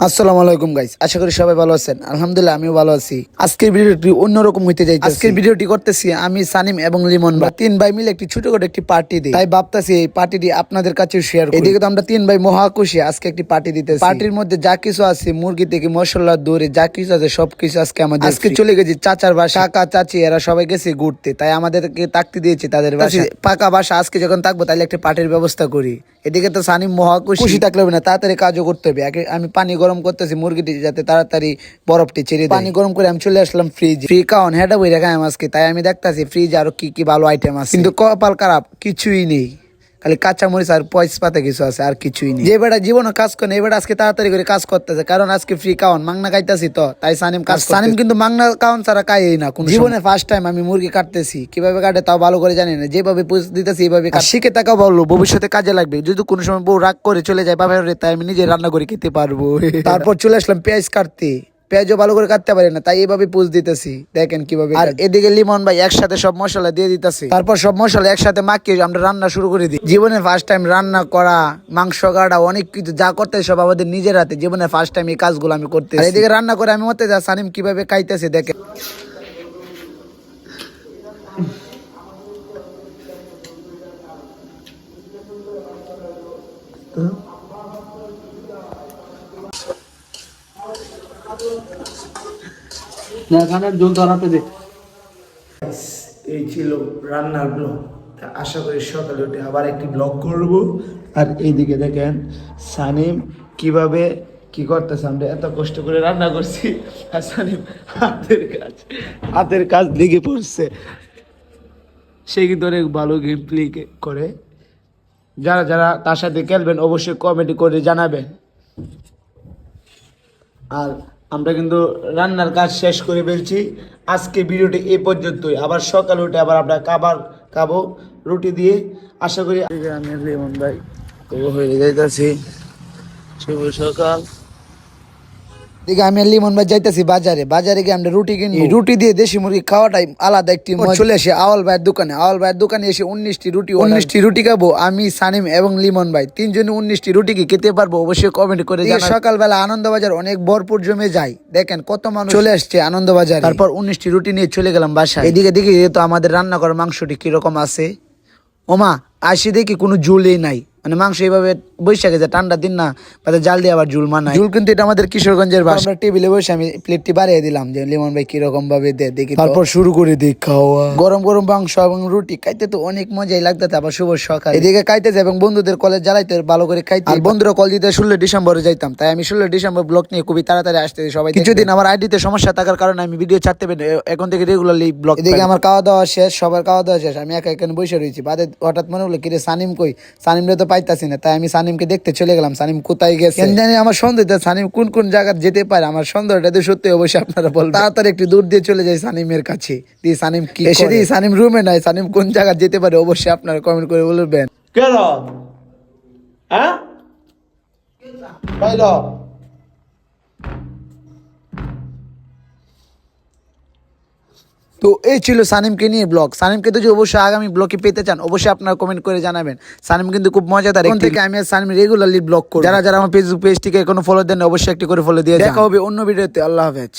আসসালামু আলাইকুম গাইস, আশা করি সবাই ভালো আছেন। আলহামদুলিল্লাহ আমিও ভালো আছি। আজকের ভিডিওটি অন্যরকম হইতে যাইতেছে। আজকের ভিডিওটি করতেছি আমি, সানিম এবং লিমন ভাই তিন ভাই মিলে একটি ছোটখাটো একটি পার্টি দিই। তাই ভাবতাছি এই পার্টিটি আপনাদের কাছে শেয়ার করি। এদিকে তো আমরা তিন ভাই মহা খুশি আজকে একটি পার্টি দিতেছি। পার্টির মধ্যে যা কিছু আছে, মুরগি থেকে মশলা দৌড়ে যা কিছু আছে সবকিছু আজকে আমাদের। আজকে চলে গেছি চাচার বাসা, কাকা চাচি এরা সবাই গেছে ঘুরতে, তাই আমাদেরকে তাকতে দিয়েছে তাদের বাসা, পাকা বাসা। আজকে যখন থাকবো তাহলে একটা পার্টির ব্যবস্থা করি। এদিকে তো সানিম মহা খুশি থাকলে হবে না, তাড়াতাড়ি কাজও করতে হবে। আমি পানি গরম করতেছি মুরগিটি যাতে তাড়াতাড়ি বরফটি ছেড়ে পানি গরম করে আমি চলে আসলাম ফ্রিজ। ফ্রি কাউন হেঁটা বই রেখা আজকে, তাই আমি দেখতেছি ফ্রিজ আরো কি কি ভালো আইটেম আছে, কিন্তু কপাল খারাপ কিছুই নেই। খালি কাঁচা মরিচ আর পয়সা পাতা কিছু আছে, আর কিছুই নেই। যে বেটা জীবনে কাজ করে না, এবার আজকে তাড়াতাড়ি করে কাজ করতেছে, কারণ আজকে ফ্রি কাউন মাংনা খাইতেছি তো, তাই সানিম কাজ। সানিম কিন্তু মাংনা কাউন ছাড়া খাই না কোন জীবনে। ফার্স্ট টাইম আমি মুরগি কাটতেছি, কিভাবে কাটে তাও ভালো করে জানি না। যেভাবে পুষ দিতেছি এইভাবে শিখে থাকা বললো, ভবিষ্যতে কাজে লাগবে। যদি কোনো সময় বউ রাগ করে চলে যায় বাবার, তাই আমি নিজে রান্না করে খেতে পারবো। তারপর চলে আসলাম পেঁয়াজ কাটতে। পেঁয়াজও ভালো করে কাটতে পারি না, তাই এইভাবে পুষ দিতেছি, দেখেন কিভাবে। আর এদিকে লিমন ভাই একসাথে সব মশলা দিয়ে দিতেছে। তারপর সব মশলা একসাথে মাখিয়ে আমরা রান্না শুরু করে দিই। জীবনে ফার্স্ট টাইম রান্না করা, মাংস কাটা, অনেক কিছু যা করতে সব আমাদের নিজের হাতে। জীবনে ফার্স্ট টাইম এই কাজগুলো আমি করতে। আর এদিকে রান্না করে আমি মতে যা সানিম কিভাবে খাইতেছে দেখেন। এই ছিল রান্নার ব্লগ। আশা করি সকালে উঠে আবার একটি ব্লগ করব। আর এইদিকে দেখেন সানিম কিভাবে কি করতেছে। আমরা এত কষ্ট করে রান্না করছি আর সানিম হাতের কাজ লেগে পড়ছে। সে কিন্তু অনেক ভালো গেম প্লে করে। যারা যারা তার সাথে খেলবেন অবশ্যই কমেন্ট করে জানাবেন। আর আমরা কিন্তু রান্নার কাজ শেষ করে ফেলছি। আজকে ভিডিওটি এই পর্যন্তই। আবার সকালে উঠে আবার আমরা খাবো রুটি দিয়ে। আশা করি আমি লিমন ভাই হয়ে যাইতেছি। শুভ সকাল। দিকে আমি লিমন ভাই যাইতেছি বাজারে গিয়ে আমরা রুটি কিনি। রুটি দিয়ে দেশি মুরগি খাওয়াটাই আলাদা একটি চলে আসে আওয়াল ভাইয়ের দোকানে এসে 19টি রুটি খাবো আমি, সানিম এবং লিমন ভাই তিনজনে। 19টি রুটি কি খেতে পারবো অবশ্যই কমেন্ট করে জানাবেন। সকালবেলা আনন্দবাজার অনেক ভরপুর জমে যায়, দেখেন কত মানুষ চলে আসছে আনন্দবাজার। তারপর 19টি রুটি নিয়ে চলে গেলাম বাসায়। এদিকে দেখি তো আমাদের রান্না করা মাংসটি কিরকম আছে। ওমা আসি দেখি কোনো ঝুলই নাই, মানে মাংস এইভাবে বসে গেছে। ঠান্ডার দিন না, জাল দিয়ে আবার ঝুল মানায়। ঝুল কিন্তু এটা আমাদের কিশোরগঞ্জের ভাষা। আমরা টেবিলে বসে আমি প্লেটটি বাড়িয়ে দিলাম যে লিমন ভাই কিরকম ভাবে দেখি। তারপর শুরু করে দিই খাওয়া। গরম গরম মাংস এবং রুটি খাইতে তো অনেক মজাই লাগতো। আবার শুভ সকাল এদিকে খাইতেছে এবং বন্ধুদের কলেজ জ্বালাইতে ভালো করে খাইতে। আর বন্ধুরা কল দিতে 16 ডিসেম্বরে যাইতাম, তাই আমি 16 ডিসেম্বর ব্লগ নিয়ে খুবই তাড়াতাড়ি আসতে সবাই। কিছুদিন আমার আইডিতে সমস্যা থাকার কারণে আমি ভিডিও ছাড়তে পারি, এখন থেকে রেগুলারলি ব্লগ। এদিকে আমার খাওয়া দাওয়া শেষ, সবার খাওয়া দাওয়া শেষ। আমি একা এখানে বসে রয়েছি। বাদে হঠাৎ মনে হলো কিরে সানিম কই, সানিমরে তো পাইতাছি না, তাই আমি সানিমকে দেখতে চলে গেলাম। সানিম কোথায় গেছে জানি। আমার সন্দেহ সানিম কোন কোন জায়গা যেতে পারে, আমার সন্দেহটা তো সত্যি অবশ্যই আপনারা বলবেন। তাড়াতাড়ি একটু দূর দিয়ে চলে যাই সানিমের কাছে। দিয়ে সানিম কি এসে দিই, সানিম রুমে নাই, সানিম কোন জায়গা যেতে পারে অবশ্যই আপনারা কমেন্ট করে বলবেন। কেন হ্যাঁ পাইল? তো এই ছিল সানিমকে নিয়ে ব্লগ। সানিমকে তো যদি অবশ্যই আগামী ব্লগে পেতে চান অবশ্যই আপনারা কমেন্ট করে জানাবেন। সানিম কিন্তু খুব মজাদার। এখন থেকে আমি সানিম রেগুলারলি ব্লগ করি। যারা যারা আমার ফেসবুক পেজটিকে এখনো ফলো দেন অবশ্যই একটি করে ফলো দিয়ে দেখা হবে অন্য ভিডিওতে। আল্লাহ হাফেজ।